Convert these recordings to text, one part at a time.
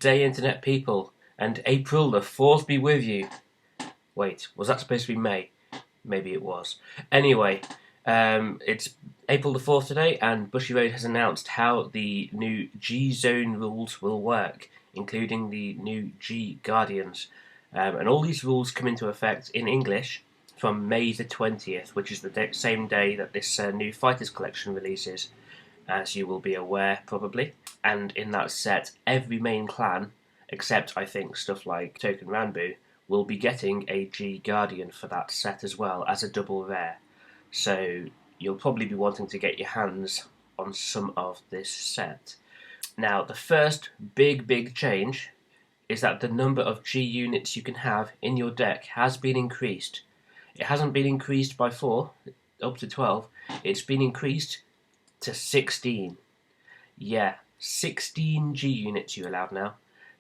day, Internet people, and April the 4th be with you. Wait, was that supposed to be May? Maybe it was. Anyway, it's April the 4th today, and Bushiroad has announced how the new G-Zone rules will work, including the new G-Guardians. And all these rules come into effect in English from May the 20th, which is the same day that this new Fighters Collection releases, as you will be aware, probably. And in that set, every main clan, except I think stuff like Token Ranbu, will be getting a G-Guardian for that set as well, as a double rare. So you'll probably be wanting to get your hands on some of this set. Now, the first big change is that the number of G units you can have in your deck has been increased. It hasn't been increased by 4, up to 12. It's been increased to 16. Yeah, 16 G units you're allowed now.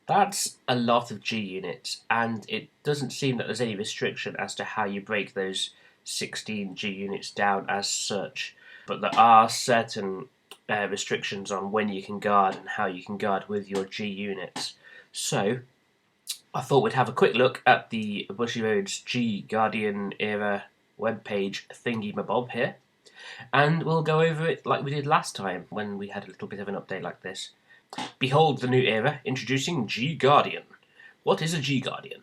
That's a lot of G units, and it doesn't seem that there's any restriction as to how you break those 16 G units down as such. But there are certain restrictions on when you can guard and how you can guard with your G units. So, I thought we'd have a quick look at the Bushiroad's G Guardian era webpage thingy-mabob here, and we'll go over it like we did last time when we had a little bit of an update like this. Behold the new era, introducing G-Guardian. What is a G-Guardian?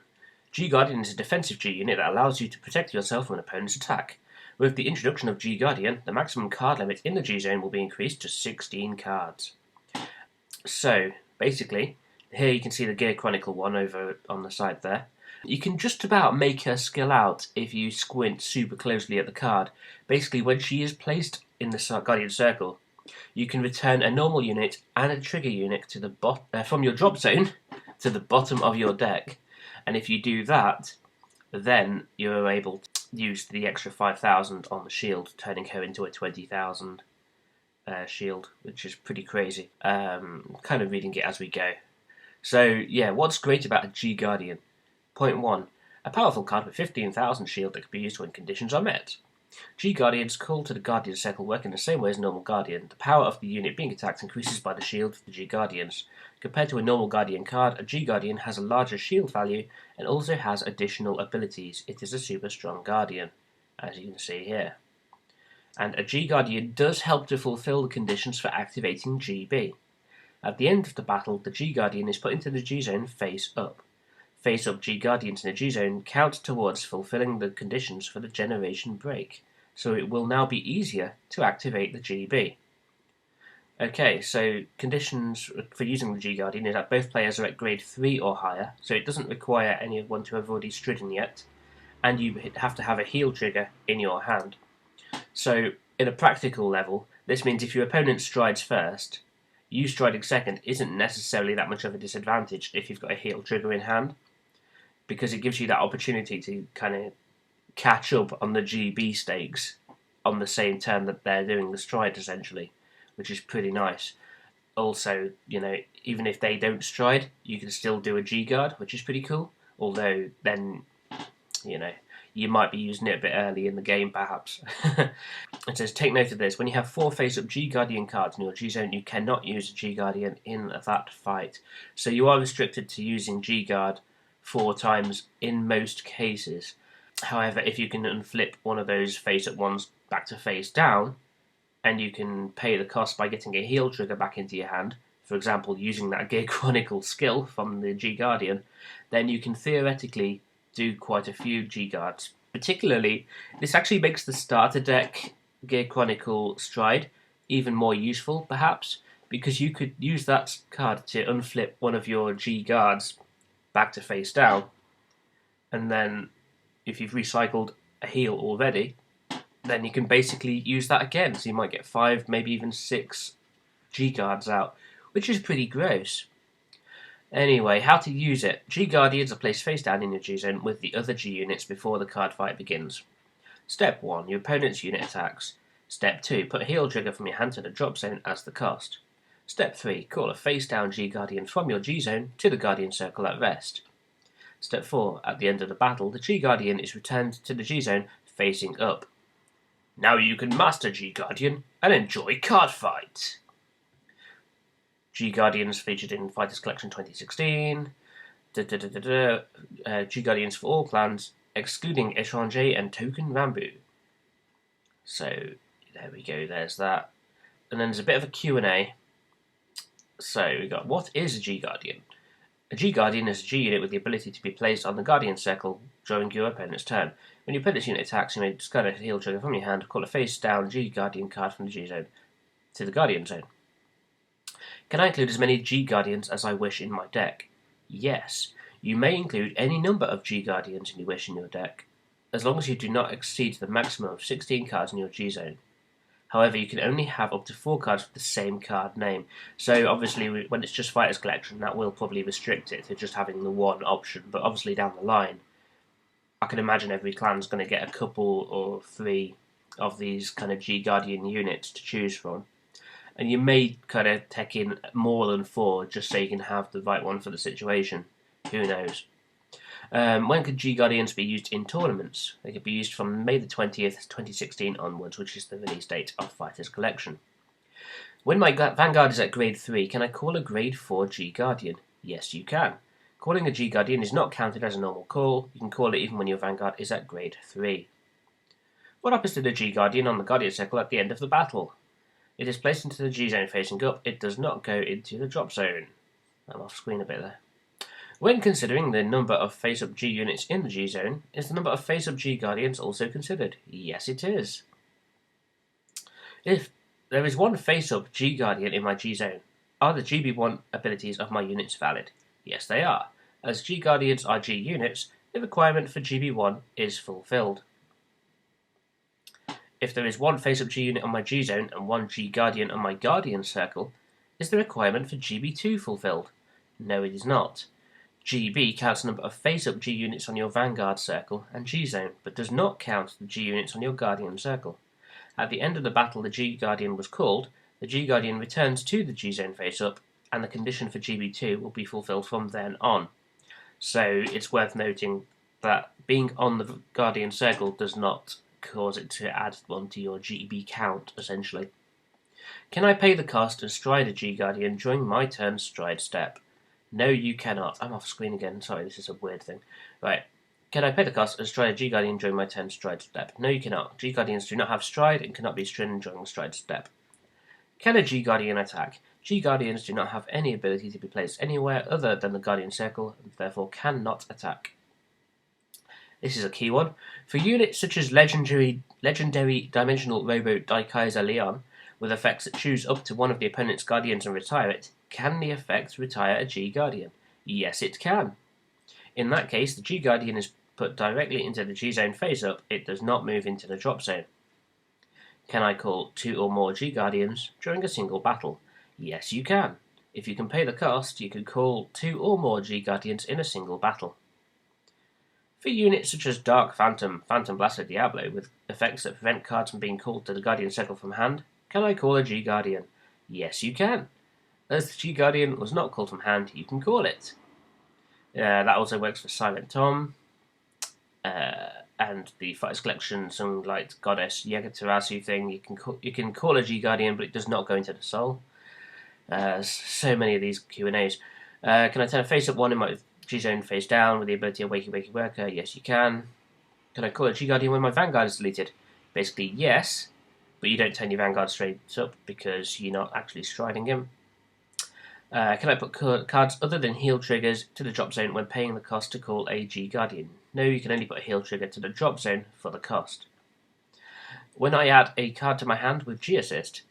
G-Guardian is a defensive G unit that allows you to protect yourself from an opponent's attack. With the introduction of G-Guardian, the maximum card limit in the G-Zone will be increased to 16 cards. So, basically, here you can see the Gear Chronicle one over on the side there. You can just about make her skill out if you squint super closely at the card. Basically, when she is placed in the Guardian Circle, you can return a normal unit and a trigger unit to the from your drop zone to the bottom of your deck. And if you do that, then you're able to use the extra 5,000 on the shield, turning her into a 20,000 shield, which is pretty crazy. Kind of reading it as we go. So, yeah, what's great about a G-Guardian? Point 1. A powerful card with 15,000 shield that can be used when conditions are met. G-Guardians call to the Guardian Circle work in the same way as normal Guardian. The power of the unit being attacked increases by the shield of the G-Guardians. Compared to a normal Guardian card, a G-Guardian has a larger shield value and also has additional abilities. It is a super strong Guardian, as you can see here. And a G-Guardian does help to fulfill the conditions for activating GB. At the end of the battle, the G-Guardian is put into the G-Zone face up. Face-up G-Guardians in the G-Zone count towards fulfilling the conditions for the generation break, so it will now be easier to activate the GB. Okay, so conditions for using the G-Guardian is that both players are at grade 3 or higher, so it doesn't require anyone to have already stridden yet, and you have to have a heal trigger in your hand. So, in a practical level, this means if your opponent strides first, you striding second isn't necessarily that much of a disadvantage if you've got a heal trigger in hand, because it gives you that opportunity to kind of catch up on the GB stakes on the same turn that they're doing the stride, essentially, which is pretty nice. Also, you know, even if they don't stride, you can still do a G-Guard, which is pretty cool, although then, you know, you might be using it a bit early in the game, perhaps. It says, take note of this. When you have 4 face-up G-Guardian cards in your G-Zone, you cannot use a G-Guardian in that fight. So you are restricted to using G-Guard 4 times in most cases. However, if you can unflip one of those face-up ones back to face down, and you can pay the cost by getting a heal trigger back into your hand, for example, using that Gear Chronicle skill from the G-Guardian, then you can theoretically do quite a few G-Guards. Particularly, this actually makes the starter deck Gear Chronicle Stride even more useful, perhaps, because you could use that card to unflip one of your G-Guards back to face down, and then if you've recycled a heal already, then you can basically use that again, so you might get 5, maybe even 6 G-Guards out, which is pretty gross. Anyway, how to use it. G-Guardians are placed face down in your G-Zone with the other G units before the card fight begins. Step 1. Your opponent's unit attacks. Step 2. Put a heal trigger from your hand to the drop zone as the cost. Step 3. Call a face down G-Guardian from your G-Zone to the Guardian Circle at rest. Step 4. At the end of the battle, the G-Guardian is returned to the G-Zone facing up. Now you can master G-Guardian and enjoy Cardfight. G Guardians featured in Fighters Collection 2016. G Guardians for all clans, excluding Étranger and Token Bamboo. So there we go, there's that. And then there's a bit of a Q&A. So we got, what is a G Guardian? A G Guardian is a G unit with the ability to be placed on the Guardian circle during your opponent's turn. When your opponent's unit attacks, you may discard a heal trigger from your hand, call a face-down G Guardian card from the G zone to the Guardian zone. Can I include as many G Guardians as I wish in my deck? Yes. You may include any number of G Guardians you wish in your deck, as long as you do not exceed the maximum of 16 cards in your G zone. However, you can only have up to 4 cards with the same card name. So obviously, when it's just Fighters Collection, that will probably restrict it to just having the one option. But obviously down the line, I can imagine every clan's going to get a couple or 3 of these kind of G Guardian units to choose from. And you may kind of take in more than 4 just so you can have the right one for the situation. Who knows? When could G Guardians be used in tournaments? They could be used from May the 20th, 2016 onwards, which is the release date of Fighters Collection. When my Vanguard is at grade 3, can I call a grade 4 G Guardian? Yes, you can. Calling a G Guardian is not counted as a normal call. You can call it even when your Vanguard is at grade 3. What happens to the G Guardian on the Guardian circle at the end of the battle? It is placed into the G zone facing up. It does not go into the drop zone. I'm off screen a bit there. When considering the number of face-up G units in the G zone, is the number of face-up G Guardians also considered? Yes, it is. If there is one face-up G Guardian in my G zone, are the GB1 abilities of my units valid? Yes, they are. As G Guardians are G units, the requirement for GB1 is fulfilled. If there is one face-up G unit on my G zone and one G Guardian on my Guardian circle, is the requirement for GB2 fulfilled? No, it is not. GB counts the number of face-up G units on your Vanguard circle and G zone, but does not count the G units on your Guardian circle. At the end of the battle the G Guardian was called, the G Guardian returns to the G zone face-up, and the condition for GB2 will be fulfilled from then on. So it's worth noting that being on the Guardian circle does not cause it to add one to your GB count, essentially. Can I pay the cost and stride a G Guardian during my turn stride step? No, you cannot. I'm off screen again. Sorry, this is a weird thing. Right. Can I pay the cost and stride a G Guardian during my turn stride step? No, you cannot. G Guardians do not have stride and cannot be stridden during the stride step. Can a G Guardian attack? G Guardians do not have any ability to be placed anywhere other than the Guardian circle and therefore cannot attack. This is a key one. For units such as legendary dimensional Robo Daikaiser Leon, with effects that choose up to one of the opponent's Guardians and retire it, can the effect retire a G Guardian? Yes, it can. In that case, the G Guardian is put directly into the G zone face-up. It does not move into the drop zone. Can I call 2 or more G Guardians during a single battle? Yes, you can. If you can pay the cost, you can call 2 or more G Guardians in a single battle. For units such as Dark Phantom, Phantom Blaster Diablo, with effects that prevent cards from being called to the Guardian circle from hand, can I call a G Guardian? Yes, you can. As the G Guardian was not called from hand, you can call it. That also works for Silent Tom, and the Fighters Collection, some like Goddess Yagatarasu thing. You can call a G Guardian, but it does not go into the soul. So many of these Q&As. Can I turn a face-up one in my G zone face down with the ability of Wakey Wakey Worker? Yes, you can. Can I call a G Guardian when my Vanguard is deleted? Basically, yes, but you don't turn your Vanguard straight up because you're not actually striding him. Can I put cards other than heal triggers to the drop zone when paying the cost to call a G Guardian? No, you can only put a heal trigger to the drop zone for the cost. When I add a card to my hand with G Assist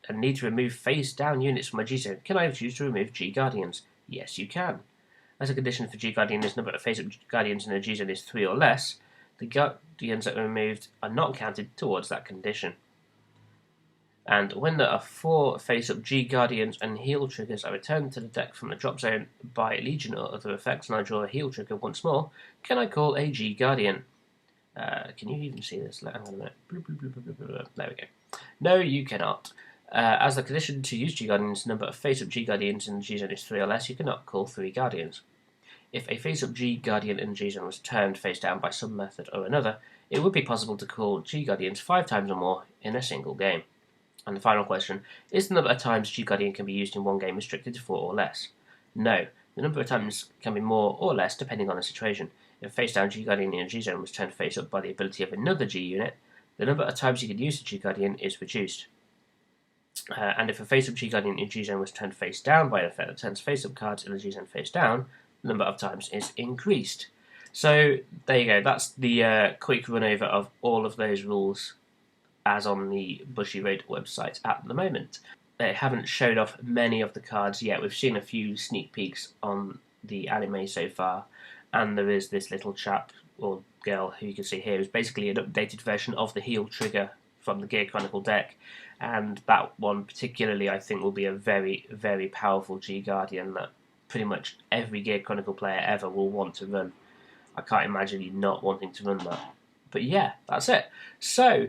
and need to remove face-down units from my G zone, can I choose to remove G Guardians? Yes, you can. As a condition for G Guardians, number of face-up Guardians in the G zone is 3 or less, the Guardians that are removed are not counted towards that condition. And when there are 4 face-up G Guardians and heal triggers are returned to the deck from the drop zone by Legion or other effects, and I draw a heal trigger once more, can I call a G Guardian? Can you even see this? Hang on a minute. There we go. No, you cannot. As the condition to use G Guardians, the number of face-up G Guardians in the G zone is 3 or less, you cannot call 3 Guardians. If a face-up G Guardian in the G zone was turned face down by some method or another, it would be possible to call G Guardians 5 times or more in a single game. And the final question, is the number of times G Guardian can be used in one game restricted to 4 or less? No, the number of times can be more or less depending on the situation. If face down G Guardian in a G zone was turned face up by the ability of another G unit, the number of times you can use the G Guardian is reduced. And if a face up G Guardian in G zone was turned face down by an effect that turns face up cards in the G zone face down, the number of times is increased. So there you go, that's the quick run over of all of those rules as on the Bushiroad website at the moment. They haven't showed off many of the cards yet. We've seen a few sneak peeks on the anime so far, and there is this little chap or girl who you can see here is basically an updated version of the heal trigger from the Gear Chronicle deck, and that one particularly I think will be a very, very powerful G Guardian that pretty much every Gear Chronicle player ever will want to run. I can't imagine you not wanting to run that. But yeah, that's it. So,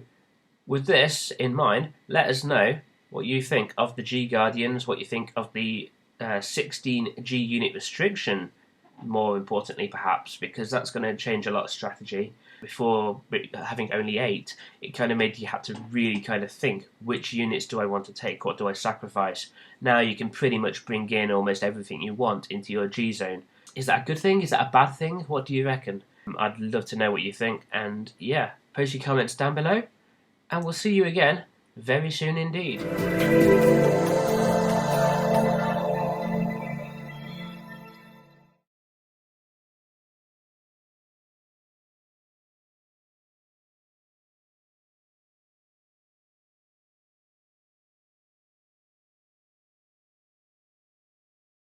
with this in mind, let us know what you think of the G Guardians, what you think of the 16 G unit restriction, more importantly perhaps, because that's going to change a lot of strategy. Before having only 8, it kind of made you have to really kind of think, which units do I want to take, what do I sacrifice? Now you can pretty much bring in almost everything you want into your G zone. Is that a good thing? Is that a bad thing? What do you reckon? I'd love to know what you think, and yeah, post your comments down below, and we'll see you again very soon indeed.